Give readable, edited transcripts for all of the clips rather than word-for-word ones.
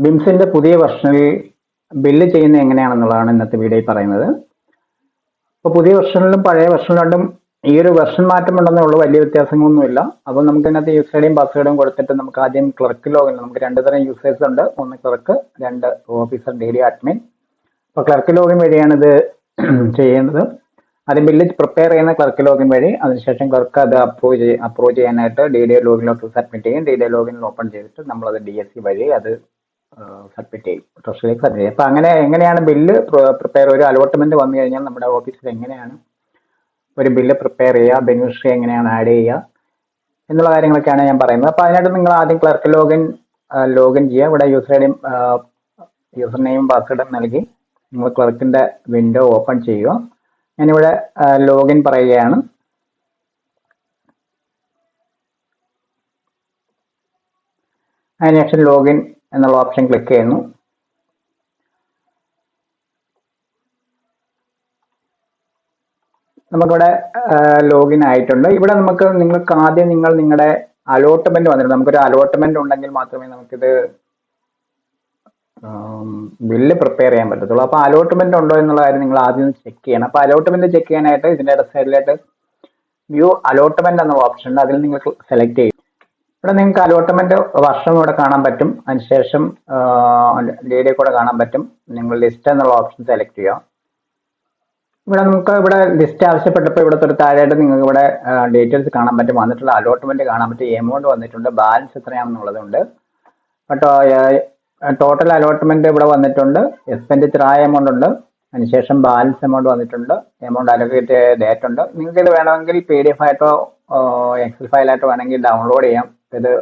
ബിംസിന്റെ പുതിയ വെർഷനിൽ ബില്ല് ചെയ്യുന്നത് എങ്ങനെയാണെന്നുള്ളതാണ് ഇന്നത്തെ വീഡിയോയിൽ പറയുന്നത്. അപ്പോൾ പുതിയ വെർഷനിലും പഴയ വെർഷനിലും ഈ ഒരു വെർഷൻ മാറ്റമുണ്ടെന്നേ ഉള്ളൂ, വലിയ വ്യത്യാസങ്ങളൊന്നുമില്ല. അപ്പോൾ നമുക്ക് ഇതിനകത്ത് യൂസർ ഐഡിയും പാസ്വേഡും കൊടുത്തിട്ട് നമുക്ക് ആദ്യം ക്ലർക്ക് ലോഗിൻ, നമുക്ക് രണ്ട് തരം യൂസേഴ്സ് ഉണ്ട്, ഒന്ന് ക്ലർക്ക്, രണ്ട് ഓഫീസർ ഡെയിലി അഡ്മിൻ. അപ്പോൾ ക്ലർക്ക് ലോഗിൻ വഴിയാണ് ഇത് ചെയ്യുന്നത്. ആദ്യം ബില്ല് പ്രിപ്പയർ ചെയ്യുന്ന ക്ലർക്ക് ലോഗിൻ വഴി, അതിനുശേഷം ക്ലർക്ക് അത് അപ്രൂവ് ചെയ്യാനായിട്ട് DDO ലോഗിനിലോട്ട് സബ്മിറ്റ് ചെയ്യും. DDO ലോഗിനിൽ ഓപ്പൺ ചെയ്തിട്ട് നമ്മളത് DSC വഴി അത് സബ്മിറ്റ് ചെയ്യും, ട്രഷറിയിലേക്ക് സബ്മിറ്റ് ചെയ്യും. അപ്പം അങ്ങനെ എങ്ങനെയാണ് ബില്ല് പ്രിപ്പയർ, ഒരു അലോട്ട്മെന്റ് വന്നു കഴിഞ്ഞാൽ നമ്മുടെ ഓഫീസിൽ എങ്ങനെയാണ് ഒരു ബില്ല് പ്രിപ്പയർ ചെയ്യുക, ബെനിഫിഷ്യറി എങ്ങനെയാണ് ആഡ് ചെയ്യുക എന്നുള്ള കാര്യങ്ങളൊക്കെയാണ് ഞാൻ പറയുന്നത്. അപ്പോൾ അതിനായിട്ട് നിങ്ങൾ ആദ്യം ക്ലർക്ക് ലോഗിൻ ചെയ്യുക. ഇവിടെ യൂസർ നെയിം പാസ്വേഡും നൽകി നിങ്ങൾ ക്ലർക്കിന്റെ വിൻഡോ ഓപ്പൺ ചെയ്യുക. ഞാനിവിടെ ലോഗിൻ പറയുകയാണ്. അതിനുശേഷം ലോഗിൻ എന്നുള്ള ഓപ്ഷൻ ക്ലിക്ക് ചെയ്യുന്നു. നമുക്കിവിടെ ലോഗിൻ ആയിട്ടുണ്ട്. ഇവിടെ നിങ്ങൾക്ക് ആദ്യം നിങ്ങളുടെ അലോട്ട്മെന്റ് വന്നിട്ടുണ്ട്. നമുക്കൊരു അലോട്ട്മെന്റ് ഉണ്ടെങ്കിൽ മാത്രമേ നമുക്കിത് ബില്ല് പ്രിപ്പയർ ചെയ്യാൻ പറ്റത്തുള്ളൂ. അപ്പോൾ അലോട്ട്മെന്റ് ഉണ്ടോ എന്നുള്ള കാര്യം നിങ്ങൾ ആദ്യം ചെക്ക് ചെയ്യണം. അപ്പോൾ അലോട്ട്മെന്റ് ചെക്ക് ചെയ്യാനായിട്ട് ഇതിന്റെ സൈഡിലായിട്ട് വ്യൂ അലോട്ട്മെന്റ് എന്ന ഓപ്ഷൻ ഉണ്ട്, അതിൽ നിങ്ങൾ സെലക്ട് ചെയ്യും. ഇവിടെ നിങ്ങൾക്ക് അലോട്ട്മെന്റ് വർഷം ഇവിടെ കാണാൻ പറ്റും, അതിനുശേഷം ഡേറ്റ് കൂടെ കാണാൻ പറ്റും. നിങ്ങൾ ലിസ്റ്റ് എന്നുള്ള ഓപ്ഷൻ സെലക്ട് ചെയ്യുക. ഇവിടെ ലിസ്റ്റ് ആവശ്യപ്പെട്ടപ്പോൾ ഇവിടെ തൊട്ട് താഴെയായിട്ട് നിങ്ങൾക്ക് ഇവിടെ ഡീറ്റെയിൽസ് കാണാൻ പറ്റും, വന്നിട്ടുള്ള അലോട്ട്മെന്റ് കാണാൻ പറ്റും, എമൗണ്ട് വന്നിട്ടുണ്ട്, ബാലൻസ് എത്രയാണെന്നുള്ളതുണ്ട്. ടോട്ടൽ അലോട്ട്മെന്റ് ഇവിടെ വന്നിട്ടുണ്ട്, എക്സ്പെൻഡിച്ചർ ആയ എമൗണ്ട് ഉണ്ട്, അതിനുശേഷം ബാലൻസ് എമൗണ്ട് വന്നിട്ടുണ്ട്, എമൗണ്ട് അലോക്കേറ്റ് ഡേറ്റ് ഉണ്ട്. നിങ്ങൾക്ക് ഇത് വേണമെങ്കിൽ PDF ആയിട്ടോ എക്സൽ ഫയലായിട്ടോ വേണമെങ്കിൽ ഡൗൺലോഡ് ചെയ്യാം. ഇത്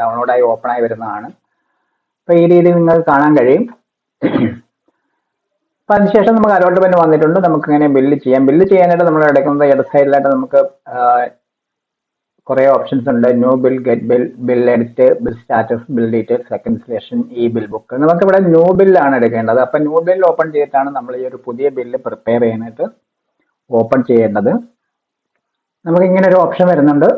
ഡൗൺലോഡായി ഓപ്പണായി വരുന്നതാണ്. അപ്പോൾ ഈ രീതിയിൽ നിങ്ങൾക്ക് കാണാൻ കഴിയും. അപ്പം അതിനുശേഷം നമുക്ക് അലോട്ട്മെന്റ് വന്നിട്ടുണ്ട്. നമുക്ക് ഇങ്ങനെ ബില്ല് ചെയ്യാം. ബില്ല് ചെയ്യാനായിട്ട് നമ്മൾ എടുക്കുന്നത് ഇടത് സൈഡിലായിട്ട് നമുക്ക് കുറേ ഓപ്ഷൻസ് ഉണ്ട്. New bill, get bill, bill edit, bill status, bill details, reconciliation, bill book. നമുക്ക് ഇവിടെ ന്യൂ ബില്ലാണ് എടുക്കേണ്ടത്. അപ്പം ന്യൂ ബിൽ ഓപ്പൺ ചെയ്തിട്ടാണ് നമ്മൾ ഈ ഒരു പുതിയ ബില്ല് പ്രിപ്പയർ ചെയ്യാനായിട്ട് ഓപ്പൺ ചെയ്യേണ്ടത്. നമുക്ക് ഇങ്ങനെ ഒരു ഓപ്ഷൻ വരുന്നുണ്ട്.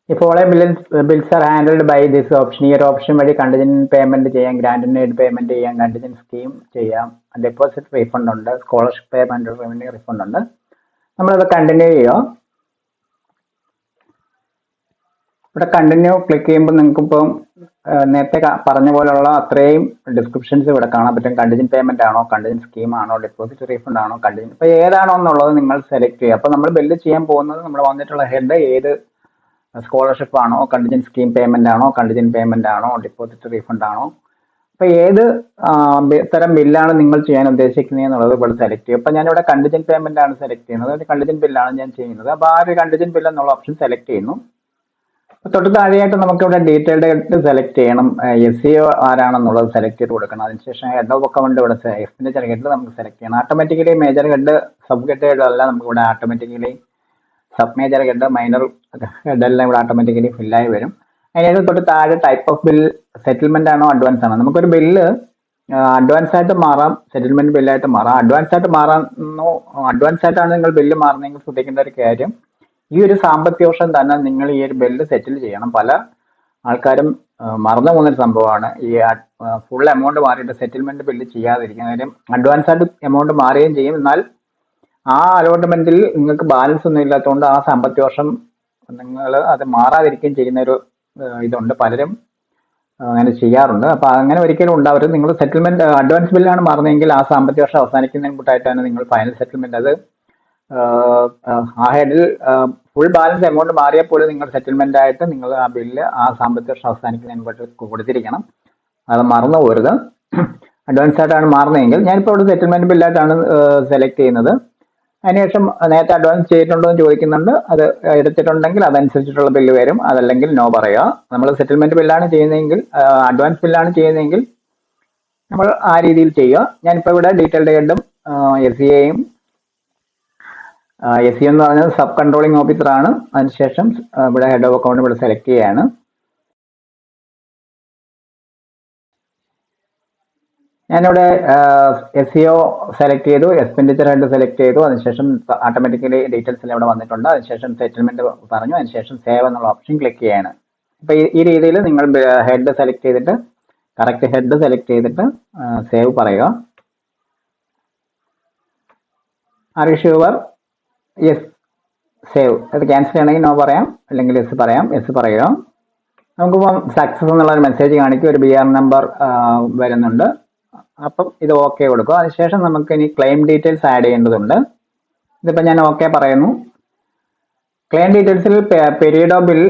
ഈ following bills are handled by this option. ഈ ഒരു ഓപ്ഷൻ വഴി കണ്ടിജന്റ് പേയ്മെന്റ് ചെയ്യാം, ഗ്രാൻഡ് എയ്ഡ് പേയ്മെന്റ് ചെയ്യാം, കണ്ടിജന്റ് സ്കീം ചെയ്യാം, ഡെപ്പോസിറ്റ് റീഫണ്ട് ഉണ്ട്, സ്കോളർഷിപ്പ് പേയ്മെന്റ്, റവന്യൂ റീഫണ്ട് ഉണ്ട്. നമ്മളത് കണ്ടിന്യൂ ചെയ്യുക. ഇവിടെ കണ്ടിന്യൂ ക്ലിക്ക് ചെയ്യുമ്പോൾ നിങ്ങൾക്ക് ഇപ്പം നേരത്തെ പറഞ്ഞ പോലുള്ള അത്രയും ഡിസ്ക്രിപ്ഷൻസ് ഇവിടെ കാണാൻ പറ്റും. കണ്ടിജന്റ് പേയ്മെന്റ് ആണോ, കണ്ടിജന്റ് സ്കീം ആണോ, ഡെപ്പോസിറ്റ് റീഫണ്ട് ആണോ, കണ്ടിജന്റ്, ഇപ്പോൾ ഏതാണോ എന്നുള്ളത് നിങ്ങൾ സെലക്ട് ചെയ്യുക. അപ്പോൾ നമ്മൾ ബില്ല് ചെയ്യാൻ പോകുന്നത് നമ്മൾ വന്നിട്ടുള്ള ഹെഡ് ഏത് സ്കോളർഷിപ്പ് ആണോ, കണ്ടിജന്റ് സ്കീം പേയ്മെന്റ് ആണോ, കണ്ടിജന്റ് പേയ്മെന്റ് ആണോ, ഡെപ്പോസിറ്റ് റീഫണ്ട് ആണോ, അപ്പോൾ ഏത് തരം ബില്ലാണ് നിങ്ങൾ ചെയ്യാൻ ഉദ്ദേശിക്കുന്നത് എന്നുള്ളത് ഇവിടെ സെലക്ട് ചെയ്യും. അപ്പോൾ ഞാനിവിടെ കണ്ടിജന്റ് പേയ്മെന്റ് ആണ് സെലക്ട് ചെയ്യുന്നത്, ഒരു കണ്ടിജന്റ് ബില്ലാണ് ഞാൻ ചെയ്യുന്നത്. അപ്പോൾ ആ ഒരു കണ്ടിജന്റ് ബില്ല് എന്നുള്ള ഓപ്ഷൻ സെലക്ട് ചെയ്യുന്നു. തൊട്ട് താഴെയായിട്ട് നമുക്ക് ഇവിടെ ഡീറ്റെയിൽഡ് ആയിട്ട് സെലക്ട് ചെയ്യണം, SEO ആരാണെന്നുള്ളത് സെലക്ട് ചെയ്ത് കൊടുക്കണം. അതിനുശേഷം ഹെഡ് ഓഫ് അക്കൗണ്ട് ഇവിടെ എക്സ്പെൻഡിച്ചർ ഹെഡ് നമുക്ക് സെലക്ട് ചെയ്യണം. Automatically major head, sub head എല്ലാം നമുക്ക് ഇവിടെ automatically, sub major head, minor head എല്ലാം ഇവിടെ ഓട്ടോമാറ്റിക്കലി ഫില്ലായി വരും. അതിനകത്ത് തൊട്ട് താഴെ ടൈപ്പ് ഓഫ് ബിൽ, സെറ്റിൽമെന്റ് ആണോ അഡ്വാൻസ് ആണോ. നമുക്കൊരു ബില്ല് അഡ്വാൻസ് ആയിട്ട് മാറാം, സെറ്റിൽമെന്റ് ബില്ലായിട്ട് മാറാം. അഡ്വാൻസ് ആയിട്ടാണ് നിങ്ങൾ ബില്ല് മാറുന്നതെങ്കിൽ ശ്രദ്ധിക്കേണ്ട ഒരു കാര്യം, ഈ ഒരു സാമ്പത്തിക വർഷം തന്നെ നിങ്ങൾ ഈ ഒരു ബില്ല് സെറ്റിൽ ചെയ്യണം. പല ആൾക്കാരും മറന്നു പോകുന്നൊരു സംഭവമാണ് ഈ ഫുൾ എമൗണ്ട് മാറിയിട്ട് സെറ്റിൽമെന്റ് ബില്ല് ചെയ്യാതിരിക്കുക. കാര്യം അഡ്വാൻസ് ആയിട്ട് എമൗണ്ട് മാറുകയും ചെയ്യും, എന്നാൽ ആ അലോട്ട്മെന്റിൽ നിങ്ങൾക്ക് ബാലൻസ് ഒന്നും ഇല്ലാത്തതുകൊണ്ട് ആ സാമ്പത്തിക വർഷം നിങ്ങൾ അത് മാറാതിരിക്കുകയും ചെയ്യുന്ന ഒരു ഇതുണ്ട്. പലരും അങ്ങനെ ചെയ്യാറുണ്ട്. അപ്പോൾ അങ്ങനെ ഒരിക്കലും ഉണ്ടാവരുത്. നിങ്ങൾ സെറ്റിൽമെന്റ് അഡ്വാൻസ് ബില്ലാണ് മാറുന്നതെങ്കിൽ ആ സാമ്പത്തിക വർഷം അവസാനിക്കുന്നതിന് മുമ്പായിട്ടാണ് നിങ്ങൾ ഫൈനൽ സെറ്റിൽമെന്റ്, അത് ആ ഹെഡിൽ ഫുൾ ബാലൻസ് എമൗണ്ട് മാറിയപ്പോൾ നിങ്ങൾ സെറ്റിൽമെന്റ് ആയിട്ട് നിങ്ങൾ ആ ബില്ല് ആ സാമ്പത്തിക വർഷം അവസാനിക്കുന്നതിന് മുമ്പായിട്ട് കൊടുത്തിരിക്കണം. അത് മറന്നു പോരുത്. അഡ്വാൻസ് ആയിട്ടാണ് മാറുന്നതെങ്കിൽ, ഞാനിപ്പോൾ ഇവിടെ സെറ്റിൽമെന്റ് ബില്ലായിട്ടാണ് സെലക്ട് ചെയ്യുന്നത്. അതിനുശേഷം നേരത്തെ അഡ്വാൻസ് ചെയ്തിട്ടുണ്ടോ എന്ന് ചോദിക്കുന്നുണ്ട്, അത് എടുത്തിട്ടുണ്ടെങ്കിൽ അതനുസരിച്ചിട്ടുള്ള ബില്ല് വരും, അതല്ലെങ്കിൽ നോ പറയുക. നമ്മൾ സെറ്റിൽമെന്റ് ബില്ലാണ് ചെയ്യുന്നതെങ്കിൽ, അഡ്വാൻസ് ബില്ലാണ് ചെയ്യുന്നതെങ്കിൽ നമ്മൾ ആ രീതിയിൽ ചെയ്യുക. ഞാനിപ്പോൾ ഇവിടെ ഡീറ്റെയിൽഡ് ഹെഡും SEAയും, SE എന്ന് പറയുന്നത് സബ് കൺട്രോളിംഗ് ഓഫീസർ ആണ്. അതിനുശേഷം ഇവിടെ ഹെഡ് ഓഫ് അക്കൗണ്ട് ഇവിടെ സെലക്ട് ചെയ്യുകയാണ്. ഞാനിവിടെ SEO സെലക്ട് ചെയ്തു, എക്സ്പെൻഡിച്ചർ ഹെഡ് സെലക്ട് ചെയ്തു, അതിനുശേഷം ഓട്ടോമാറ്റിക്കലി ഡീറ്റെയിൽസ് എല്ലാം ഇവിടെ വന്നിട്ടുണ്ട്. അതിനുശേഷം സെറ്റിൽമെന്റ് പറഞ്ഞു, അതിനുശേഷം സേവ് എന്നുള്ള ഓപ്ഷൻ ക്ലിക്ക് ചെയ്യാണ്. അപ്പോൾ ഈ രീതിയിൽ നിങ്ങൾ ഹെഡ് സെലക്ട് ചെയ്തിട്ട് കറക്റ്റ് ഹെഡ് സെലക്ട് ചെയ്തിട്ട് സേവ് പറയുക. Are you sure? Yes, save. അത് ക്യാൻസൽ ചെയ്യണമെങ്കിൽ നോ പറയാം, അല്ലെങ്കിൽ യെസ് പറയാം. യെസ് പറയുക. നമുക്കിപ്പം സക്സസ് എന്നുള്ള ഒരു മെസ്സേജ് കാണിക്കും, ഒരു BR നമ്പർ വരുന്നുണ്ട്. അപ്പം ഇത് ഓക്കെ കൊടുക്കുക. അതിനുശേഷം നമുക്ക് ഇനി ക്ലെയിം ഡീറ്റെയിൽസ് ആഡ് ചെയ്യേണ്ടതുണ്ട്. ഇതിപ്പോൾ ഞാൻ ഓക്കെ പറയുന്നു. ക്ലെയിം ഡീറ്റെയിൽസിൽ പീരീഡ് ഓഫ് ബിൽ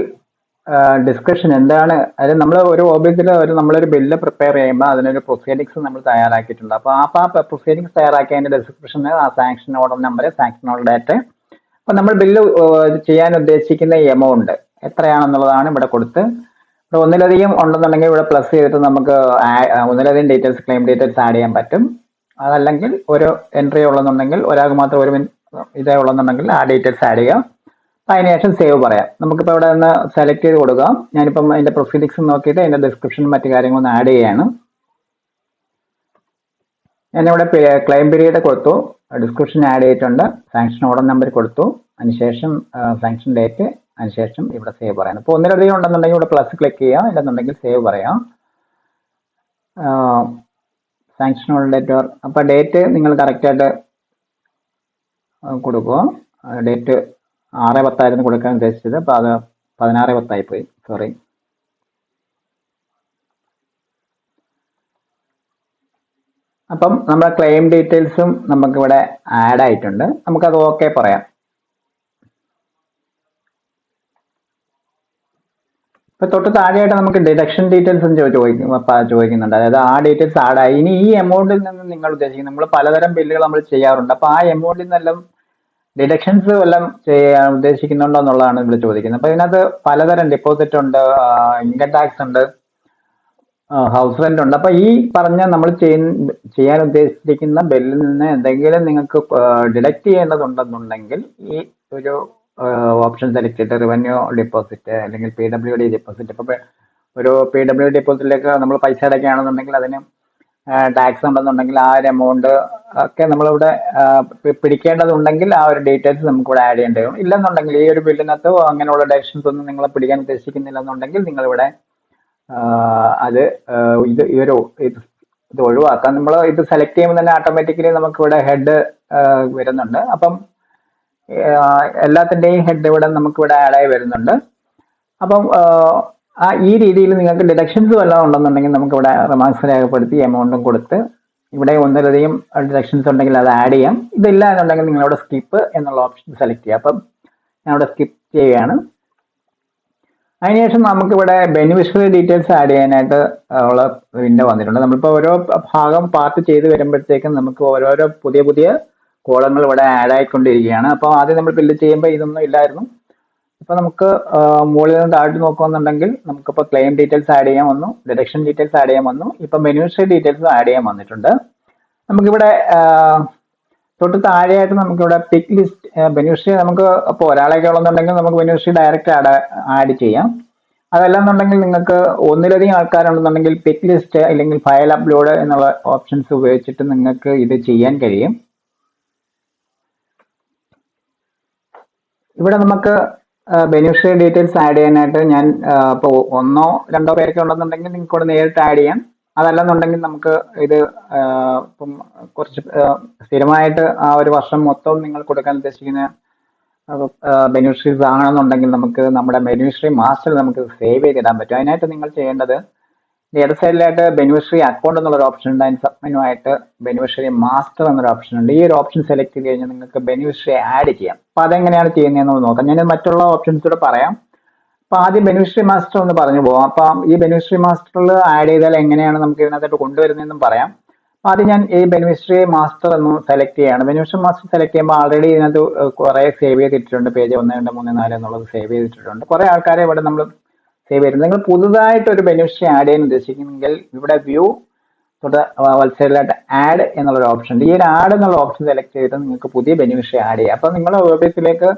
ഡിസ്ക്രിപ്ഷൻ എന്താണ്, അതായത് നമ്മൾ ഒരു ഓബിയസിൽ നമ്മളൊരു ബില്ല് പ്രിപ്പയർ ചെയ്യുമ്പോൾ അതിനൊരു പ്രൊസീഡിങ്സ് നമ്മൾ തയ്യാറാക്കിയിട്ടുണ്ട്. അപ്പോൾ ആ പ്രൊസീഡിങ്സ് തയ്യാറാക്കി അതിൻ്റെ ഡിസ്ക്രിപ്ഷന് ആ sanction order number, sanction order date, അപ്പം നമ്മൾ ബില്ല് ചെയ്യാൻ ഉദ്ദേശിക്കുന്ന എമൗണ്ട് എത്രയാണെന്നുള്ളതാണ് ഇവിടെ കൊടുത്ത്. ഇവിടെ ഒന്നിലധികം ഉണ്ടെന്നുണ്ടെങ്കിൽ ഇവിടെ പ്ലസ് ചെയ്തിട്ട് നമുക്ക് ഒന്നിലധികം ഡീറ്റെയിൽസ്, ക്ലെയിം ഡീറ്റെയിൽസ് ആഡ് ചെയ്യാൻ പറ്റും. അതല്ലെങ്കിൽ ഒരു എൻട്രി ഉള്ളതെന്നുണ്ടെങ്കിൽ ഒരാൾക്ക് മാത്രം ഒരു ഇതേ ഉള്ളതെന്നുണ്ടെങ്കിൽ ആ ഡീറ്റെയിൽസ് ആഡ് ചെയ്യാം. അതിനുശേഷം സേവ് പറയാം. നമുക്കിപ്പോൾ ഇവിടെ നിന്ന് സെലക്ട് ചെയ്ത് കൊടുക്കാം. ഞാനിപ്പം അതിൻ്റെ പ്രൊസീഡിങ്സ് നോക്കിയിട്ട് അതിൻ്റെ ഡിസ്ക്രിപ്ഷനും മറ്റു കാര്യങ്ങളൊന്ന് ആഡ് ചെയ്യാണ്. ഞാനിവിടെ ക്ലെയിം പീരീഡ് കൊടുത്തു, ഡിസ്ക്രിപ്ഷൻ ആഡ് ചെയ്തിട്ടുണ്ട്, സാങ്ഷൻ ഓർഡർ നമ്പർ കൊടുത്തു, അതിനുശേഷം സാങ്ഷൻ ഡേറ്റ്, അതിനുശേഷം ഇവിടെ സേവ് പറയാം. ഇപ്പോൾ ഒന്നിലധികം ഉണ്ടെന്നുണ്ടെങ്കിൽ ഇവിടെ പ്ലസ് ക്ലിക്ക് ചെയ്യാം, ഇല്ലെന്നുണ്ടെങ്കിൽ സേവ് പറയാം. സാങ്ഷൻ ഓർഡർ ഡേറ്റ്, അപ്പോൾ ഡേറ്റ് നിങ്ങൾ കറക്റ്റായിട്ട് കൊടുക്കുക. ഡേറ്റ് 6/10 കൊടുക്കാൻ ഉദ്ദേശിച്ചത്, അപ്പോൾ അത് 16/10 പോയി, സോറി. അപ്പം നമ്മുടെ ക്ലെയിം ഡീറ്റെയിൽസും നമുക്കിവിടെ ആഡ് ആയിട്ടുണ്ട്. നമുക്കത് ഓക്കെ പറയാം. ഇപ്പൊ തൊട്ട് താഴെയായിട്ട് നമുക്ക് ഡിഡക്ഷൻ ഡീറ്റെയിൽസ് ചോദിക്കുന്നുണ്ട്. അതായത് ആ ഡീറ്റെയിൽസ് ആഡ് ആയി. ഇനി ഈ എമൗണ്ടിൽ നിന്ന് നിങ്ങൾ ഉദ്ദേശിക്കുന്നത്, നമ്മൾ പലതരം ബില്ലുകൾ നമ്മൾ ചെയ്യാറുണ്ട്, അപ്പൊ ആ എമൗണ്ടിൽ നിന്നെല്ലാം ഡിഡക്ഷൻസ് വല്ലതും ചെയ്യാൻ ഉദ്ദേശിക്കുന്നുണ്ടോ എന്നുള്ളതാണ് ഇവിടെ ചോദിക്കുന്നത്. അപ്പൊ ഇതിനകത്ത് പലതരം ഡിപ്പോസിറ്റ് ഉണ്ട്, ഇൻകം ടാക്സ് ഉണ്ട്, ഹൗസ് റെന്റ് ഉണ്ട്. അപ്പൊ ഈ പറഞ്ഞ നമ്മൾ ചെയ്യാൻ ഉദ്ദേശിച്ചിരിക്കുന്ന ബില്ലിൽ നിന്ന് എന്തെങ്കിലും നിങ്ങൾക്ക് ഡിഡക്ട് ചെയ്യേണ്ടതുണ്ടെന്നുണ്ടെങ്കിൽ ഈ ഒരു ഓപ്ഷൻ സെലക്ട് ചെയ്തിട്ട് റിവന്യൂ ഡിപ്പോസിറ്റ് അല്ലെങ്കിൽ PWD ഡിപ്പോസിറ്റ്. ഇപ്പൊ ഒരു PWD ഡിപ്പോസിറ്റിലേക്ക് നമ്മൾ പൈസ അടയ്ക്കുകയാണെന്നുണ്ടെങ്കിൽ അതിന് ടാക്സ് ഉണ്ടെന്നുണ്ടെങ്കിൽ ആ ഒരു എമൗണ്ട് ഒക്കെ നമ്മളിവിടെ പിടിക്കേണ്ടതുണ്ടെങ്കിൽ ആ ഒരു ഡീറ്റെയിൽസ് നമുക്ക് ഇവിടെ ആഡ് ചെയ്യേണ്ടി വരും. ഇല്ലെന്നുണ്ടെങ്കിൽ ഈ ഒരു ബില്ലിനകത്ത് അങ്ങനെയുള്ള ഡയറക്ഷൻസ് ഒന്നും നിങ്ങൾ പിടിക്കാൻ ഉദ്ദേശിക്കുന്നില്ല എന്നുണ്ടെങ്കിൽ നിങ്ങളിവിടെ അത് ഇത് ഒഴിവാക്കാം. നമ്മൾ ഇത് സെലക്ട് ചെയ്യുമ്പോൾ തന്നെ ഓട്ടോമാറ്റിക്കലി നമുക്ക് ഇവിടെ ഹെഡ് വരുന്നുണ്ട്. അപ്പം എല്ലാത്തിൻ്റെയും ഹെഡ് ഇവിടെ നമുക്ക് ഇവിടെ ആഡായി വരുന്നുണ്ട്. അപ്പം ഈ രീതിയിൽ നിങ്ങൾക്ക് ഡിഡക്ഷൻസ് വല്ലതും ഉണ്ടെന്നുണ്ടെങ്കിൽ നമുക്ക് ഇവിടെ റിമാർക്സ് രേഖപ്പെടുത്തി എമൗണ്ടും കൊടുത്ത് ഇവിടെ ഒന്നിലധികം ഡിഡക്ഷൻസ് ഉണ്ടെങ്കിൽ അത് ആഡ് ചെയ്യാം. ഇതില്ല എന്നുണ്ടെങ്കിൽ നിങ്ങളിവിടെ സ്കിപ്പ് എന്നുള്ള ഓപ്ഷൻ സെലക്ട് ചെയ്യാം. അപ്പം ഞാനിവിടെ സ്കിപ്പ് ചെയ്യുകയാണ്. അതിനുശേഷം നമുക്കിവിടെ ബെനിഫിഷ്യറി ഡീറ്റെയിൽസ് ആഡ് ചെയ്യാനായിട്ട് ഉള്ള വിൻഡോ വന്നിട്ടുണ്ട്. നമ്മളിപ്പോൾ ഓരോ ഭാഗം പാർട്ട് ചെയ്ത് വരുമ്പോഴത്തേക്കും നമുക്ക് ഓരോരോ പുതിയ കോളങ്ങൾ ഇവിടെ ആഡ് ആയിക്കൊണ്ടിരിക്കുകയാണ്. അപ്പോൾ ആദ്യം നമ്മൾ ഫില്ല് ചെയ്യുമ്പോൾ ഇതൊന്നും ഇല്ലായിരുന്നു. ഇപ്പോൾ നമുക്ക് മുകളിൽ നിന്ന് താഴോട്ട് നോക്കുകയെന്നുണ്ടെങ്കിൽ നമുക്കിപ്പോൾ ക്ലെയിം ഡീറ്റെയിൽസ് ആഡ് ചെയ്യാൻ വന്നു, ഡിഡക്ഷൻ ഡീറ്റെയിൽസ് ആഡ് ചെയ്യാൻ വന്നു, ഇപ്പം ബെനിഫിഷ്യറി ഡീറ്റെയിൽസ് ആഡ് ചെയ്യാൻ വന്നിട്ടുണ്ട്. നമുക്കിവിടെ തൊട്ട് താഴെയായിട്ട് നമുക്കിവിടെ പിക്ക് ലിസ്റ്റ് ബെനിഫിഷ്യറി, നമുക്ക് അപ്പോൾ ഒരാളൊക്കെ ഉള്ളതെന്നുണ്ടെങ്കിൽ നമുക്ക് ബെനിഫിഷ്യറി ഡയറക്റ്റ് ആഡ് ചെയ്യാം. അതല്ലെന്നുണ്ടെങ്കിൽ നിങ്ങൾക്ക് ഒന്നിലധികം ആൾക്കാരുണ്ടെന്നുണ്ടെങ്കിൽ പിക്ക് ലിസ്റ്റ് അല്ലെങ്കിൽ ഫയൽ അപ്ലോഡ് എന്നുള്ള ഓപ്ഷൻസ് ഉപയോഗിച്ചിട്ട് നിങ്ങൾക്ക് ഇത് ചെയ്യാൻ കഴിയും. ഇവിടെ നമുക്ക് ബെനിഫിഷ്യറി ഡീറ്റെയിൽസ് ആഡ് ചെയ്യാനായിട്ട് ഞാൻ ഇപ്പോൾ 1-2 പേരൊക്കെ ഉണ്ടെന്നുണ്ടെങ്കിൽ നിങ്ങൾക്ക് ഇവിടെ നേരിട്ട് ആഡ് ചെയ്യാം. അതല്ലെന്നുണ്ടെങ്കിൽ നമുക്ക് ഇത് ഇപ്പം കുറച്ച് സ്ഥിരമായിട്ട് ആ ഒരു വർഷം മൊത്തം നിങ്ങൾ കൊടുക്കാൻ ഉദ്ദേശിക്കുന്ന ബെനിഫിഷ്യറീസ് ആണെന്നുണ്ടെങ്കിൽ നമുക്ക് നമ്മുടെ ബെനിഫിഷ്യറി മാസ്റ്റർ നമുക്ക് സേവ് ചെയ്തിടാൻ പറ്റും. അതിനായിട്ട് നിങ്ങൾ ചെയ്യേണ്ടത് ഇടത് സൈഡിലായിട്ട് ബെനിഫിഷ്യറി അക്കൗണ്ട് എന്നുള്ളൊരു ഓപ്ഷൻ ഉണ്ട്. അതിന് സബ്മെനുമായിട്ട് ബെനിഫിഷ്യറി മാസ്റ്റർ എന്നൊരു ഓപ്ഷൻ ഉണ്ട്. ഈ ഒരു ഓപ്ഷൻ സെലക്ട് ചെയ്ത് കഴിഞ്ഞാൽ നിങ്ങൾക്ക് ബെനിഫിഷ്യറി ആഡ് ചെയ്യാം. അപ്പോൾ അതെങ്ങനെയാണ് ചെയ്യുന്നതെന്ന് നോക്കാം. ഞാൻ മറ്റുള്ള ഓപ്ഷൻസ് കൂടെ പറയാം. അപ്പോൾ ആദ്യം ബെനിഫിഷ്യറി മാസ്റ്റർ ഒന്ന് പറഞ്ഞു പോകാം. അപ്പം ഈ ബെനിഫിഷ്യറി മാസ്റ്ററിൽ ആഡ് ചെയ്താൽ എങ്ങനെയാണ് നമുക്ക് ഇതിനകത്തോട്ട് കൊണ്ടുവരുന്നതെന്നും പറയാം. ആദ്യം ഞാൻ ഈ ബെനിഫിഷ്യറി മാസ്റ്റർ എന്ന് സെലക്ട് ചെയ്യാണ്. ബെനിഫിഷ്യറി മാസ്റ്റർ സെലക്ട് ചെയ്യുമ്പോൾ ആൾറെഡി ഇതിനകത്ത് കുറേ സേവ് ചെയ്തിട്ടുണ്ട്. പേജ് 1, 2, 3, 4 എന്നുള്ളത് സേവ് ചെയ്തിട്ടുണ്ട്. കുറേ ആൾക്കാരെ ഇവിടെ നമ്മൾ സേവ് ചെയ്തിട്ടുണ്ട്. നിങ്ങൾ പുതുതായിട്ട് ഒരു ബെനിഫിഷ്യറി ആഡ് ചെയ്യാൻ ഉദ്ദേശിക്കുന്നെങ്കിൽ ഇവിടെ വ്യൂ വലസൈഡിലായിട്ട് ആഡ് എന്നുള്ളൊരു ഓപ്ഷൻ ഉണ്ട്. ഈ ഒരു ആഡ് എന്നുള്ള ഓപ്ഷൻ സെലക്ട് ചെയ്തിട്ട് നിങ്ങൾക്ക് പുതിയ ബെനിഫിഷ്യറി ആഡ് ചെയ്യാം. അപ്പം നിങ്ങളുടെ ഓഫീസിലേക്ക്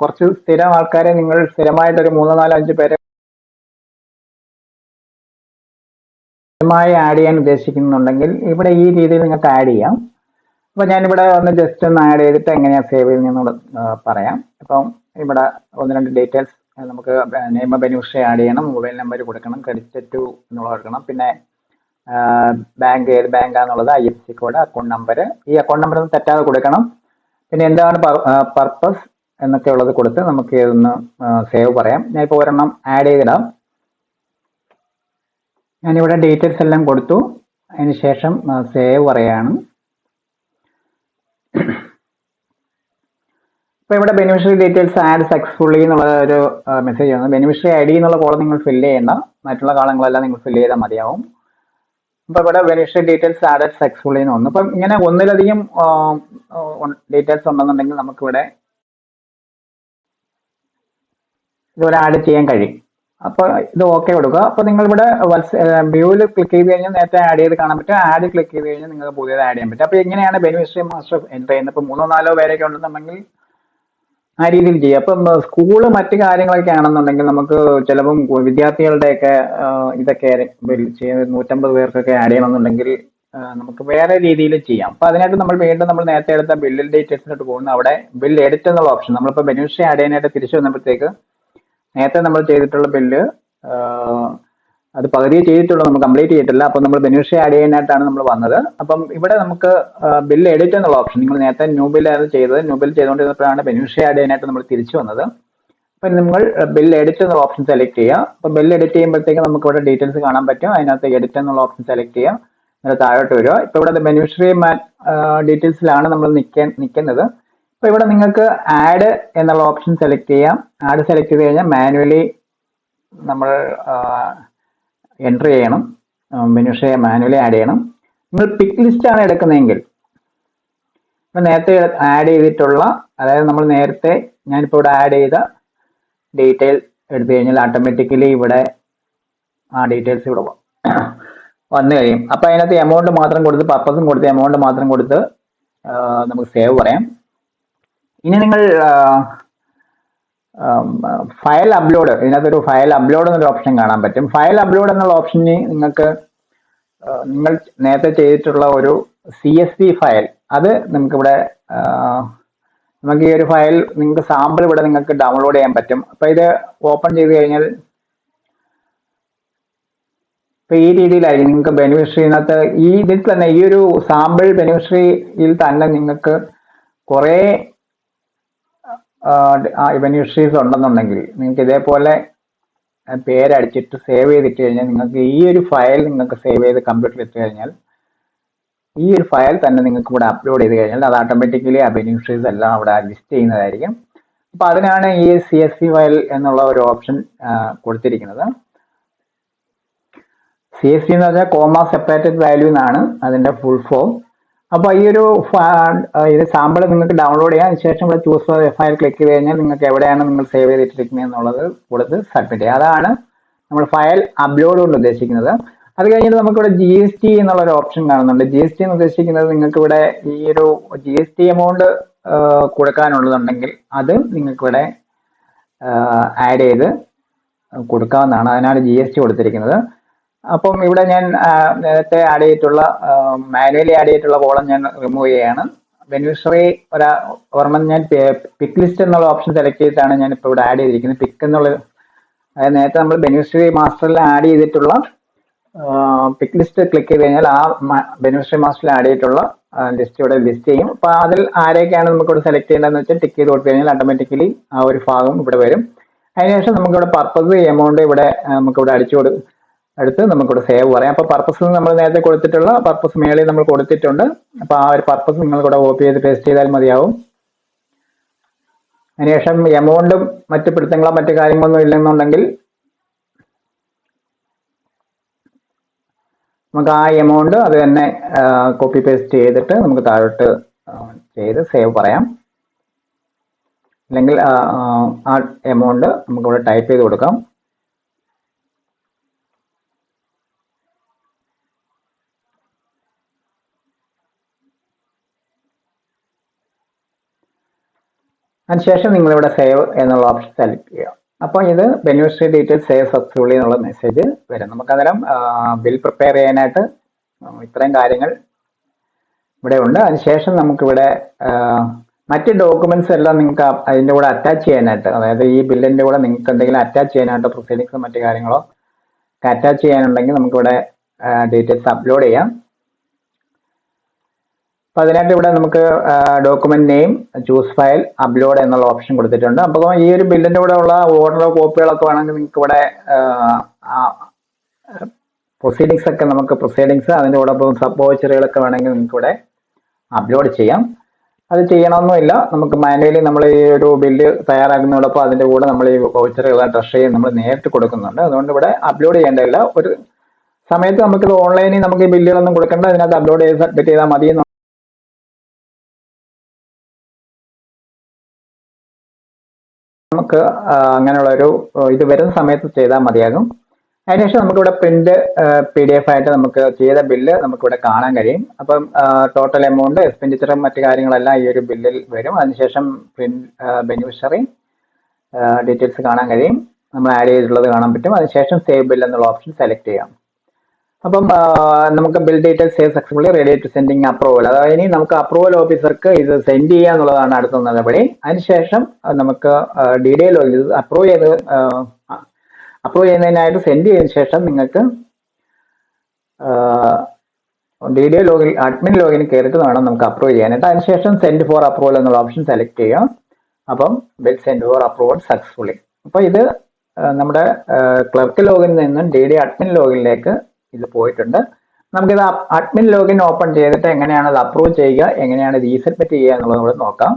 കുറച്ച് സ്ഥിരം ആൾക്കാരെ നിങ്ങൾ സ്ഥിരമായിട്ടൊരു 3, 4, 5 പേരെ ആഡ് ചെയ്യാൻ ഉദ്ദേശിക്കുന്നുണ്ടെങ്കിൽ ഇവിടെ ഈ രീതിയിൽ നിങ്ങൾക്ക് ആഡ് ചെയ്യാം. അപ്പോൾ ഞാനിവിടെ ജസ്റ്റ് ഒന്ന് ആഡ് ചെയ്തിട്ട് എങ്ങനെയാണ് സേവ് ചെയ്യുന്നതെന്ന് പറയാം. അപ്പം ഇവിടെ 1-2 ഡീറ്റെയിൽസ് നമുക്ക് നെയിം ബെനിഫിഷ്യറി ആഡ് ചെയ്യണം, മൊബൈൽ നമ്പർ കൊടുക്കണം, ക്രെഡിറ്റ് ടു എന്നുള്ളത് കൊടുക്കണം, പിന്നെ ബാങ്ക് ഏത് ബാങ്കാന്നുള്ളത്, IFSC കോഡ്, അക്കൗണ്ട് നമ്പർ, ഈ അക്കൗണ്ട് നമ്പർ ഒന്ന് തെറ്റാതെ കൊടുക്കണം. പിന്നെ എന്താണ് പർപ്പസ് എന്നൊക്കെ ഉള്ളത് കൊടുത്ത് നമുക്ക് ഇതൊന്ന് സേവ് പറയാം. ഞാൻ ഇപ്പോൾ ഒരെണ്ണം ആഡ് ചെയ്തിടാം. ഞാനിവിടെ ഡീറ്റെയിൽസ് എല്ലാം കൊടുത്തു. അതിന് ശേഷം സേവ് പറയാണ്. അപ്പോൾ ഇവിടെ ബെനിഫിഷ്യറി ഡീറ്റെയിൽസ് ആഡ് സക്സസ്ഫുള്ളി എന്നുള്ള ഒരു മെസ്സേജ് ആണ്. ബെനിഫിഷ്യറി ID എന്നുള്ള കോളം നിങ്ങൾ ഫില്ല് ചെയ്യേണ്ട, മറ്റുള്ള കാലങ്ങളെല്ലാം നിങ്ങൾ ഫില്ല് ചെയ്താൽ മതിയാവും. അപ്പോൾ ഇവിടെ ബെനിഫിഷ്യറി ഡീറ്റെയിൽസ് ആഡ് സക്സസ്ഫുള്ളി എന്ന് വന്നു. അപ്പം ഇങ്ങനെ ഒന്നിലധികം ഡീറ്റെയിൽസ് ഉണ്ടെന്നുണ്ടെങ്കിൽ നമുക്കിവിടെ ഇതുപോലെ ആഡ് ചെയ്യാൻ കഴിയും. അപ്പോൾ ഇത് ഓക്കെ കൊടുക്കുക. അപ്പോൾ നിങ്ങളിവിടെ വ്യൂവിൽ ക്ലിക്ക് ചെയ്ത് കഴിഞ്ഞാൽ നേരത്തെ ആഡ് ചെയ്ത് കാണാൻ പറ്റും. ആഡ് ക്ലിക്ക് ചെയ്ത് കഴിഞ്ഞാൽ നിങ്ങൾക്ക് പുതിയത് ആഡ് ചെയ്യാൻ പറ്റും. അപ്പോൾ എങ്ങനെയാണ് ബെനിഫിഷ്യറി മാസ്റ്റർ എൻ്റർ ചെയ്യുന്നത്? ഇപ്പോൾ 3-4 പേരൊക്കെ ഉണ്ടെന്നുണ്ടെങ്കിൽ ആ രീതിയിൽ ചെയ്യാം. അപ്പം സ്കൂള് മറ്റു കാര്യങ്ങളൊക്കെ ആണെന്നുണ്ടെങ്കിൽ നമുക്ക് ചിലപ്പം വിദ്യാർത്ഥികളുടെയൊക്കെ ഇതൊക്കെ 150 പേർക്കൊക്കെ ആഡ് ചെയ്യണമെന്നുണ്ടെങ്കിൽ നമുക്ക് വേറെ രീതിയിൽ ചെയ്യാം. അപ്പൊ അതിനായിട്ട് നമ്മൾ വീണ്ടും നമ്മൾ നേരത്തെ എടുത്ത ബില്ലിൽ ഡീറ്റെയിൽസിലോട്ട് പോകുന്നു. അവിടെ ബിൽ എഡിറ്റ് എന്നുള്ള ഓപ്ഷൻ, നമ്മളിപ്പോൾ ബെനിഫിഷ്യറി ആഡ് ചെയ്യാനായിട്ട് തിരിച്ചു വന്നപ്പോഴത്തേക്ക് നേരത്തെ നമ്മൾ ചെയ്തിട്ടുള്ള ബില്ല് അത് പകുതിയെ ചെയ്തിട്ടുള്ളൂ, നമ്മൾ കംപ്ലീറ്റ് ചെയ്തിട്ടില്ല. അപ്പം നമ്മൾ ബെനിഫിഷ്യറി ആഡ് ചെയ്യാനായിട്ടാണ് നമ്മൾ വന്നത്. അപ്പം ഇവിടെ നമുക്ക് ബില്ല് എഡിറ്റ് എന്നുള്ള ഓപ്ഷൻ, നിങ്ങൾ നേരത്തെ ന്യൂ ബില്ലായിരുന്നു ചെയ്തത്, ന്യൂ ബിൽ ചെയ്തുകൊണ്ടിരുന്നപ്പോഴാണ് ബെനിഫിഷ്യറി ആഡ് ചെയ്യാനായിട്ട് നമ്മൾ തിരിച്ചു വന്നത്. അപ്പം നിങ്ങൾ ബില്ല് എഡിറ്റ് എന്നുള്ള ഓപ്ഷൻ സെലക്ട് ചെയ്യുക. അപ്പം ബില്ല് എഡിറ്റ് ചെയ്യുമ്പോഴത്തേക്ക് നമുക്ക് ഇവിടെ ഡീറ്റെയിൽസ് കാണാൻ പറ്റും. അതിനകത്ത് എഡിറ്റ് എന്നുള്ള ഓപ്ഷൻ സെലക്ട് ചെയ്യുക, അതിന് താഴോട്ട് വരിക. ഇപ്പൊ ഇവിടെ ബെനിഫിഷ്യറി ഡീറ്റെയിൽസിലാണ് നമ്മൾ നിൽക്കുന്നത്. അപ്പൊ ഇവിടെ നിങ്ങൾക്ക് ആഡ് എന്നുള്ള ഓപ്ഷൻ സെലക്ട് ചെയ്യാം. ആഡ് സെലക്ട് ചെയ്ത് കഴിഞ്ഞാൽ മാനുവലി നമ്മൾ എൻട്രി ചെയ്യണം, ബെനിഫിഷ്യറി മാനുവലി ആഡ് ചെയ്യണം. നിങ്ങൾ പിക്ക് ലിസ്റ്റ് ആണ് എടുക്കുന്നതെങ്കിൽ ഇപ്പൊ നേരത്തെ ആഡ് ചെയ്തിട്ടുള്ള, അതായത് നമ്മൾ നേരത്തെ ഞാനിപ്പോൾ ഇവിടെ ആഡ് ചെയ്ത ഡീറ്റെയിൽ എടുത്തു കഴിഞ്ഞാൽ ഓട്ടോമാറ്റിക്കലി ഇവിടെ ആ ഡീറ്റെയിൽസ് ഇവിടെ വന്നു കഴിയും. അപ്പൊ അതിനകത്ത് എമൗണ്ട് മാത്രം കൊടുത്ത്, പർപ്പസും കൊടുത്ത്, എമൗണ്ട് മാത്രം കൊടുത്ത് നമുക്ക് സേവ് പറയാം. ഇനി നിങ്ങൾ ഫയൽ അപ്ലോഡ്, ഇതിനകത്തൊരു ഫയൽ അപ്ലോഡ് എന്നൊരു ഓപ്ഷൻ കാണാൻ പറ്റും. ഫയൽ അപ്ലോഡ് എന്നുള്ള ഓപ്ഷന് നിങ്ങൾക്ക് നിങ്ങൾ നേരത്തെ ചെയ്തിട്ടുള്ള ഒരു CSV ഫയൽ, അത് നമുക്കിവിടെ നമുക്ക് ഈ ഒരു ഫയൽ നിങ്ങൾക്ക് സാമ്പിൾ ഇവിടെ നിങ്ങൾക്ക് ഡൗൺലോഡ് ചെയ്യാൻ പറ്റും. അപ്പൊ ഇത് ഓപ്പൺ ചെയ്ത് കഴിഞ്ഞാൽ ഇപ്പൊ ഈ രീതിയിലായിരിക്കും നിങ്ങൾക്ക് ബെനിഫിഷ്യറിനകത്ത് ഈ ഇതിൽ തന്നെ ഈ ഒരു സാമ്പിൾ ബെനിഫിഷ്യറിയിൽ തന്നെ നിങ്ങൾക്ക് കുറെ ബെനിഫിഷ്യറീസ് ഉണ്ടെന്നുണ്ടെങ്കിൽ നിങ്ങൾക്ക് ഇതേപോലെ പേരടിച്ചിട്ട് സേവ് ചെയ്തിട്ട് കഴിഞ്ഞാൽ നിങ്ങൾക്ക് ഈ ഒരു ഫയൽ നിങ്ങൾക്ക് സേവ് ചെയ്ത് കമ്പ്യൂട്ടറിൽ ഇട്ട് കഴിഞ്ഞാൽ ഈ ഒരു ഫയൽ തന്നെ നിങ്ങൾക്ക് ഇവിടെ അപ്ലോഡ് ചെയ്ത് കഴിഞ്ഞാൽ അത് ഓട്ടോമാറ്റിക്കലി ആ ബെനിഫിഷ്യറീസ് എല്ലാം അവിടെ ലിസ്റ്റ് ചെയ്യുന്നതായിരിക്കും. അപ്പൊ അതിനാണ് ഈ CSV ഫയൽ എന്നുള്ള ഒരു ഓപ്ഷൻ കൊടുത്തിരിക്കുന്നത്. CSV എന്ന് പറഞ്ഞാൽ കോമ സെപ്പറേറ്റഡ് വാല്യൂ എന്നാണ് അതിന്റെ ഫുൾ ഫോം. അപ്പൊ ഈ ഒരു ഇത് സാമ്പിൾ നിങ്ങൾക്ക് ഡൗൺലോഡ് ചെയ്യാം. അതിനുശേഷം ഇവിടെ ചൂസ് ഫയൽ ക്ലിക്ക് ചെയ്ത് കഴിഞ്ഞാൽ നിങ്ങൾക്ക് എവിടെയാണ് നിങ്ങൾ സേവ് ചെയ്തിട്ടിരിക്കുന്നത് എന്നുള്ളത് കൊടുത്ത് സബ്മിറ്റ് ചെയ്യുക. അതാണ് നമ്മൾ ഫയൽ അപ്ലോഡ് കൊണ്ട് ഉദ്ദേശിക്കുന്നത്. അത് കഴിഞ്ഞിട്ട് നമുക്കിവിടെ GST എന്നുള്ള ഒരു ഓപ്ഷൻ കാണുന്നുണ്ട്. GST എന്ന് ഉദ്ദേശിക്കുന്നത് നിങ്ങൾക്ക് ഇവിടെ ഈ ഒരു GST എമൗണ്ട് കൊടുക്കാനുള്ളതുണ്ടെങ്കിൽ അത് നിങ്ങൾക്കിവിടെ ആഡ് ചെയ്ത് കൊടുക്കാവുന്നതാണ്. അതിനാണ് GST കൊടുത്തിരിക്കുന്നത്. അപ്പം ഇവിടെ ഞാൻ നേരത്തെ ആഡ് ചെയ്തിട്ടുള്ള മാനുവലി ആഡ് ചെയ്തിട്ടുള്ള കോളം ഞാൻ റിമൂവ് ചെയ്യുകയാണ്. ബെനിഫിഷ്യറി ഒരെണ്ണം ഞാൻ പിക്ക് ലിസ്റ്റ് എന്നുള്ള ഓപ്ഷൻ സെലക്ട് ചെയ്തിട്ടാണ് ഞാൻ ഇപ്പോൾ ഇവിടെ ആഡ് ചെയ്തിരിക്കുന്നത്. പിക്ക് എന്നുള്ള, അതായത് നേരത്തെ നമ്മൾ ബെനിഫിഷ്യറി മാസ്റ്ററിൽ ആഡ് ചെയ്തിട്ടുള്ള പിക്ക് ലിസ്റ്റ് ക്ലിക്ക് ചെയ്ത് കഴിഞ്ഞാൽ ആ ബെനിഫിഷ്യറി മാസ്റ്ററിൽ ആഡ് ചെയ്തിട്ടുള്ള ലിസ്റ്റ് ഇവിടെ ലിസ്റ്റ് ചെയ്യും. അപ്പൊ അതിൽ ആരെയൊക്കെയാണ് നമുക്കിവിടെ സെലക്ട് ചെയ്യേണ്ടതെന്ന് വെച്ചാൽ ടിക്ക് ചെയ്ത് കൊടുത്തു കഴിഞ്ഞാൽ ഓട്ടോമാറ്റിക്കലി ആ ഒരു ഭാഗം ഇവിടെ വരും. അതിനുശേഷം നമുക്കിവിടെ പർപ്പസ് എമൗണ്ട് ഇവിടെ നമുക്കിവിടെ അടുത്ത് നമുക്കിവിടെ സേവ് പറയാം. അപ്പൊ പർപ്പസ് നമ്മൾ നേരത്തെ കൊടുത്തിട്ടുള്ള പർപ്പസ് മേളിൽ നമ്മൾ കൊടുത്തിട്ടുണ്ട്. അപ്പൊ ആ ഒരു പർപ്പസ് നിങ്ങൾക്കിവിടെ കോപ്പി ചെയ്ത് പേസ്റ്റ് ചെയ്താൽ മതിയാവും. അതിനുശേഷം എമൗണ്ടും മറ്റു പിടുത്തങ്ങളോ മറ്റു കാര്യങ്ങളൊന്നും ഇല്ലെന്നുണ്ടെങ്കിൽ നമുക്ക് ആ എമൗണ്ട് അത് തന്നെ കോപ്പി പേസ്റ്റ് ചെയ്തിട്ട് നമുക്ക് താഴോട്ട് ചെയ്ത് സേവ് പറയാം. അല്ലെങ്കിൽ ആ എമൗണ്ട് നമുക്കിവിടെ ടൈപ്പ് ചെയ്ത് കൊടുക്കാം. അതിനുശേഷം നിങ്ങളിവിടെ സേവ് എന്നുള്ള ഓപ്ഷൻ സെലക്ട് ചെയ്യുക. അപ്പോൾ ഇത് ബെനിഫിഷ്യറി ഡീറ്റെയിൽസ് സേവ് സക്സസ്ഫുള്ളി എന്നുള്ള മെസ്സേജ് വരും. നമുക്കന്നേരം ബിൽ പ്രിപ്പയർ ചെയ്യാനായിട്ട് ഇത്രയും കാര്യങ്ങൾ ഇവിടെ ഉണ്ട്. അതിനുശേഷം നമുക്കിവിടെ മറ്റ് ഡോക്യുമെന്റ്സ് എല്ലാം നിങ്ങൾക്ക് അതിൻ്റെ കൂടെ അറ്റാച്ച് ചെയ്യാനായിട്ട്, അതായത് ഈ ബില്ലിൻ്റെ കൂടെ നിങ്ങൾക്ക് എന്തെങ്കിലും അറ്റാച്ച് ചെയ്യാനായിട്ട് പ്രൊസീഡിങ്സോ മറ്റു കാര്യങ്ങളോ അറ്റാച്ച് ചെയ്യാനുണ്ടെങ്കിൽ നമുക്കിവിടെ ഡീറ്റെയിൽസ് അപ്ലോഡ് ചെയ്യാം. അപ്പോൾ അതിനായിട്ട് ഇവിടെ നമുക്ക് document name, choose file, upload എന്നുള്ള ഓപ്ഷൻ കൊടുത്തിട്ടുണ്ട്. അപ്പോൾ ഈ ഒരു ബില്ലിൻ്റെ കൂടെ ഉള്ള ഓർഡറോ കോപ്പികളൊക്കെ വേണമെങ്കിൽ നിങ്ങൾക്ക് ഇവിടെ പ്രൊസീഡിങ്സ് ഒക്കെ നമുക്ക് പ്രൊസീഡിങ്സ് അതിൻ്റെ കൂടെ സബ് വൗച്ചറുകളൊക്കെ വേണമെങ്കിൽ നിങ്ങൾക്ക് ഇവിടെ അപ്ലോഡ് ചെയ്യാം. അത് ചെയ്യണമെന്നില്ല, നമുക്ക് മാനുവലി നമ്മൾ ഈ ഒരു ബില്ല് തയ്യാറാക്കുന്നതോടൊപ്പം അതിൻ്റെ കൂടെ നമ്മൾ ഈ വൗച്ചറുകൾ ട്രഷറി നമ്മൾ നേരിട്ട് കൊടുക്കുന്നുണ്ട്. അതുകൊണ്ട് ഇവിടെ അപ്ലോഡ് ചെയ്യേണ്ടതില്ല. ഒരു സമയത്ത് നമുക്കിത് ഓൺലൈനിൽ നമുക്ക് ഈ ബില്ലുകളൊന്നും കൊടുക്കേണ്ട, അതിനകത്ത് അപ്ലോഡ് ചെയ്ത് സബ്മിറ്റ് ചെയ്താൽ മതി. നമുക്ക് അങ്ങനെയുള്ളൊരു ഇത് വരുന്ന സമയത്ത് ചെയ്താൽ മതിയാകും. അതിനുശേഷം നമുക്കിവിടെ പ്രിന്റ് PDF ആയിട്ട് നമുക്ക് ചെയ്ത ബില്ല് നമുക്കിവിടെ കാണാൻ കഴിയും. അപ്പം ടോട്ടൽ എമൗണ്ട്, എക്സ്പെൻഡിച്ചറും മറ്റു കാര്യങ്ങളെല്ലാം ഈ ഒരു ബില്ലിൽ വരും. അതിനുശേഷം പ്രിന്റ് ബെനിഫിഷ്യറി ഡീറ്റെയിൽസ് കാണാൻ കഴിയും, നമ്മൾ ആഡ് ചെയ്തിട്ടുള്ളത് കാണാൻ പറ്റും. അതിനുശേഷം സേവ് ബിൽ എന്നുള്ള ഓപ്ഷൻ സെലക്ട് ചെയ്യാം. അപ്പം നമുക്ക് bill details save successfully, ready to sending approval. അതായത് ഇനി നമുക്ക് അപ്രൂവൽ ഓഫീസർക്ക് ഇത് സെൻഡ് ചെയ്യുക എന്നുള്ളതാണ് അടുത്ത നടപടി. അതിനുശേഷം നമുക്ക് DDA അപ്രൂവ് ചെയ്യുന്നതിനായിട്ട് സെൻഡ് ചെയ്തതിനു ശേഷം നിങ്ങൾക്ക് DDA ലോഗിൻ, അഡ്മിൻ ലോഗിൻ കയറിയിട്ട് വേണം നമുക്ക് അപ്രൂവ് ചെയ്യാനായിട്ട്. അതിനുശേഷം സെൻഡ് ഫോർ അപ്രൂവൽ എന്നുള്ള ഓപ്ഷൻ സെലക്ട് ചെയ്യാം. അപ്പം bill send four approval successfully. അപ്പോൾ ഇത് നമ്മുടെ ക്ലർക്ക് ലോഗിനിൽ നിന്നും DDA അഡ്മിൻ ലോഗിനിലേക്ക് ഇത് പോയിട്ടുണ്ട്. നമുക്കിത് അഡ്മിൻ ലോഗിൻ ഓപ്പൺ ചെയ്തിട്ട് എങ്ങനെയാണ് ഇത് അപ്രൂവ് ചെയ്യുക, എങ്ങനെയാണ് ഇത് റീസബ്മിറ്റ് ചെയ്യുക എന്നുള്ളത് കൂടെ നോക്കാം.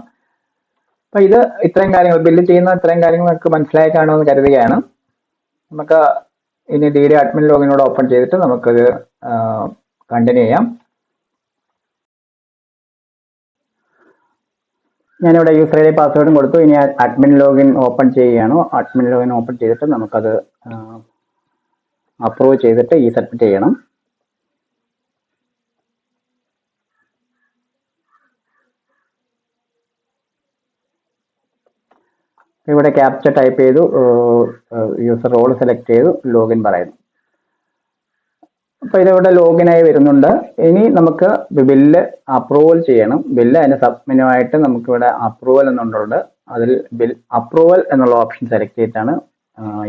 അപ്പോൾ ഇത് ഇത്രയും കാര്യങ്ങൾ, ബില്ല് ചെയ്യുന്ന ഇത്രയും കാര്യങ്ങൾ നിങ്ങൾക്ക് മനസ്സിലായി കാണുമെന്ന് കരുതുകയാണ്. നമുക്ക് ഇനി DDA അഡ്മിൻ ലോഗിനോട് ഓപ്പൺ ചെയ്തിട്ട് നമുക്കത് കണ്ടിന്യൂ ചെയ്യാം. ഞാനിവിടെ യൂസർ ID പാസ്വേഡും കൊടുത്തു. ഇനി അഡ്മിൻ ലോഗിൻ ഓപ്പൺ ചെയ്യുകയാണ്. അഡ്മിൻ ലോഗിൻ ഓപ്പൺ ചെയ്തിട്ട് നമുക്കത് അപ്രൂവ് ചെയ്തിട്ട് സബ്മിറ്റ് ചെയ്യണം. ഇവിടെ ക്യാപ്ച ടൈപ്പ് ചെയ്തു, യൂസർ റോൾ സെലക്ട് ചെയ്തു, ലോഗിൻ പറയുന്നു. അപ്പോൾ ഇതിവിടെ ലോഗിനായി വരുന്നുണ്ട്. ഇനി നമുക്ക് ബില്ല് അപ്രൂവൽ ചെയ്യണം. ബില്ല് അതിന് സബ്മെനുവായിട്ട് നമുക്കിവിടെ അപ്രൂവൽ എന്നുണ്ട്. അതിൽ ബിൽ അപ്രൂവൽ എന്നുള്ള ഓപ്ഷൻ സെലക്ട് ചെയ്തിട്ടാണ്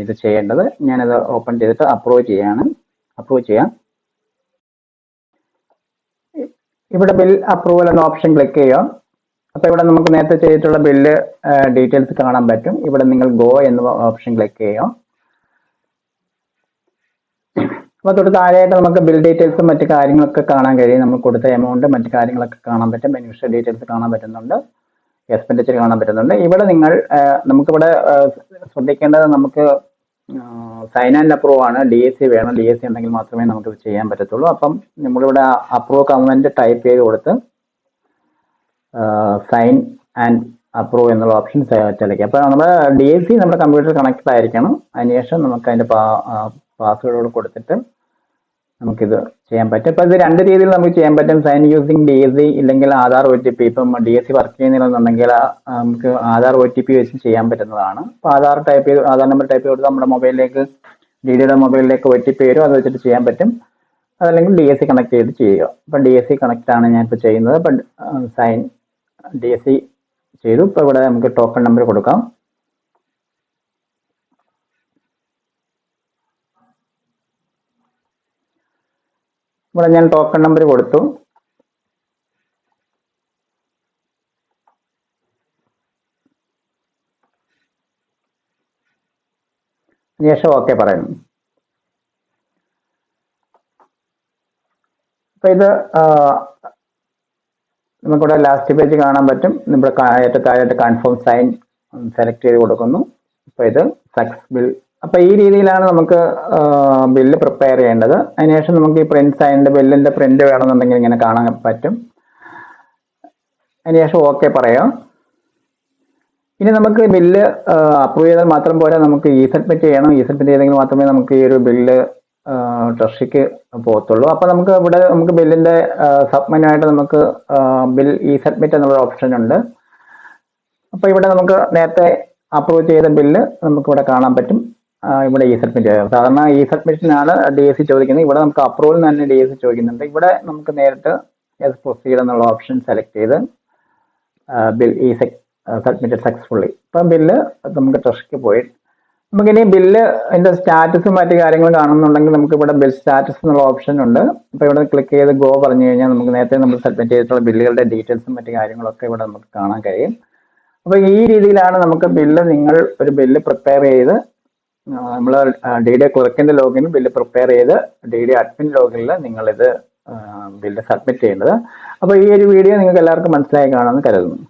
ഇത് ചെയ്യേണ്ടത്. ഞാനത് ഓപ്പൺ ചെയ്തിട്ട് അപ്രൂവ് ചെയ്യാം. ഇവിടെ ബിൽ അപ്രൂവൽ എന്ന ഓപ്ഷൻ ക്ലിക്ക് ചെയ്യുക. അപ്പോൾ ഇവിടെ നമുക്ക് നേരത്തെ ചെയ്തിട്ടുള്ള ബില്ല് ഡീറ്റെയിൽസ് കാണാൻ പറ്റും. ഇവിടെ നിങ്ങൾ ഗോ എന്ന ഓപ്ഷൻ ക്ലിക്ക് ചെയ്യുക. അപ്പോൾ തൊട്ട് താഴെയായിട്ട് നമുക്ക് ബിൽ ഡീറ്റെയിൽസും മറ്റു കാര്യങ്ങളൊക്കെ കാണാൻ കഴിയും. നമ്മൾ കൊടുത്ത എമൗണ്ട് മറ്റു കാര്യങ്ങളൊക്കെ കാണാൻ പറ്റും. ബെനിഫിഷ്യറി ഡീറ്റെയിൽസ് കാണാൻ പറ്റുന്നുണ്ട്, എക്സ്പെൻഡിച്ചർ കാണാൻ പറ്റുന്നുണ്ട്. ഇവിടെ നമുക്കിവിടെ ശ്രദ്ധിക്കേണ്ടത്, നമുക്ക് സൈൻ ആൻഡ് അപ്രൂവ് ആണ്. DSC വേണം. DSC ഉണ്ടെങ്കിൽ മാത്രമേ നമുക്ക് ഇത് ചെയ്യാൻ പറ്റത്തുള്ളൂ. അപ്പം നമ്മളിവിടെ അപ്രൂവ് കമന്റ് ടൈപ്പ് ചെയ്ത് കൊടുത്ത് സൈൻ ആൻഡ് അപ്രൂവ് എന്നുള്ള ഓപ്ഷൻ സെലക്ട്. അപ്പോൾ നമ്മുടെ DSC നമ്മുടെ കമ്പ്യൂട്ടർ കണക്റ്റഡ് ആയിരിക്കണം. അതിനുശേഷം നമുക്ക് അതിൻ്റെ പാസ്വേഡോട് കൊടുത്തിട്ട് നമുക്കിത് ചെയ്യാൻ പറ്റും. അപ്പോൾ ഇത് രണ്ട് രീതിയിൽ നമുക്ക് ചെയ്യാൻ പറ്റും. സൈൻ യൂസിങ് DSC ഇല്ലെങ്കിൽ ആധാർ OTP. ഇപ്പം DSC വർക്ക് ചെയ്യുന്നില്ലെന്നുണ്ടെങ്കിൽ നമുക്ക് ആധാർ OTP വെച്ച് ചെയ്യാൻ പറ്റുന്നതാണ്. അപ്പോൾ ആധാർ നമ്പർ ടൈപ്പ് ചെയ്ത് നമ്മുടെ മൊബൈലിലേക്ക്, DDയുടെ മൊബൈലിലേക്ക് OTP വരും, അത് വെച്ചിട്ട് ചെയ്യാൻ പറ്റും. അതല്ലെങ്കിൽ DSC കണക്ട് ചെയ്ത് ചെയ്യുക. അപ്പം DSC കണക്ട് ആണ് ഞാനിപ്പോൾ ചെയ്യുന്നത്. അപ്പം സൈൻ DSC ചെയ്തു. ഇപ്പോൾ ഇവിടെ നമുക്ക് ടോക്കൺ നമ്പർ കൊടുക്കാം. ഇവിടെ ഞാൻ ടോക്കൺ നമ്പർ കൊടുത്തു. ശേഷം ഓക്കെ പറയുന്നു. അപ്പോൾ ഇത് നമുക്കിവിടെ ലാസ്റ്റ് പേജ് കാണാൻ പറ്റും. നമ്മുടെ ഏറ്റവും താഴെയായിട്ട് കൺഫേം സൈൻ സെലക്ട് ചെയ്ത് കൊടുക്കുന്നു. അപ്പോൾ ഇത് സക്സസ് ബിൽ. അപ്പോൾ ഈ രീതിയിലാണ് നമുക്ക് ബില്ല് പ്രിപ്പയർ ചെയ്യേണ്ടത്. അതിനുശേഷം നമുക്ക് ഈ പ്രിന്റ് സൈൻഡ് ബില്ലിന്റെ പ്രിന്റ് വേണമെന്നുണ്ടെങ്കിൽ ഇങ്ങനെ കാണാൻ പറ്റും. അതിനുശേഷം ഓക്കെ പറയാം. ഇനി നമുക്ക് ബില്ല് അപ്രൂവ് ചെയ്താൽ മാത്രം പോരാ, നമുക്ക് സബ്മിറ്റ് ചെയ്യണം. സബ്മിറ്റ് ചെയ്തെങ്കിൽ മാത്രമേ നമുക്ക് ഈ ഒരു ബില്ല് ട്രഷറിക്ക് പോകത്തുള്ളൂ. അപ്പോൾ നമുക്ക് ബില്ലിന്റെ സബ്മെനുമായിട്ട് നമുക്ക് ബിൽ സബ്മിറ്റ് എന്നുള്ള ഓപ്ഷൻ ഉണ്ട്. അപ്പോൾ ഇവിടെ നമുക്ക് നേരത്തെ അപ്രൂവ് ചെയ്ത ബില്ല് നമുക്കിവിടെ കാണാൻ പറ്റും. ഇവിടെ സബ്മിറ്റ് ചെയ്യാം. സാധാരണ സബ്മിഷനാണ് DSC ചോദിക്കുന്നത്. ഇവിടെ നമുക്ക് അപ്രൂവൽ തന്നെ DSC ചോദിക്കുന്നുണ്ട്. ഇവിടെ നമുക്ക് നേരിട്ട് പ്രൊസീഡ് എന്നുള്ള ഓപ്ഷൻ സെലക്ട് ചെയ്ത് ബിൽ ഈ സബ്മിറ്റഡ് സക്സസ്ഫുള്ളി. ഇപ്പം ബില്ല് നമുക്ക് ട്രഷറിക്ക് പോയി. നമുക്കിനി ബില്ല് അതിന്റെ സ്റ്റാറ്റസും മറ്റു കാര്യങ്ങളും കാണുന്നുണ്ടെങ്കിൽ നമുക്ക് ഇവിടെ ബിൽ സ്റ്റാറ്റസ് എന്നുള്ള ഓപ്ഷൻ ഉണ്ട്. അപ്പോൾ ഇവിടെ ക്ലിക്ക് ചെയ്ത് ഗോ പറഞ്ഞു കഴിഞ്ഞാൽ നമുക്ക് നേരത്തെ നമ്മൾ സബ്മിറ്റ് ചെയ്തിട്ടുള്ള ബില്ലുകളുടെ ഡീറ്റെയിൽസും മറ്റു കാര്യങ്ങളൊക്കെ ഇവിടെ നമുക്ക് കാണാൻ കഴിയും. അപ്പോൾ ഈ രീതിയിലാണ് നമുക്ക് ബില്ല്, നിങ്ങൾ ഒരു ബില്ല് പ്രിപ്പയർ ചെയ്ത് നമ്മൾ DD ക്ലർക്കിന്റെ ലോഗിനിൽ ബില്ല് പ്രിപ്പയർ ചെയ്ത് DD അഡ്മിൻ ലോഗിനിൽ നിങ്ങളിത് ബില്ല് സബ്മിറ്റ് ചെയ്യേണ്ടത്. അപ്പോൾ ഈ ഒരു വീഡിയോ നിങ്ങൾക്ക് എല്ലാവർക്കും മനസ്സിലായി കാണുമെന്ന് കരുതുന്നു.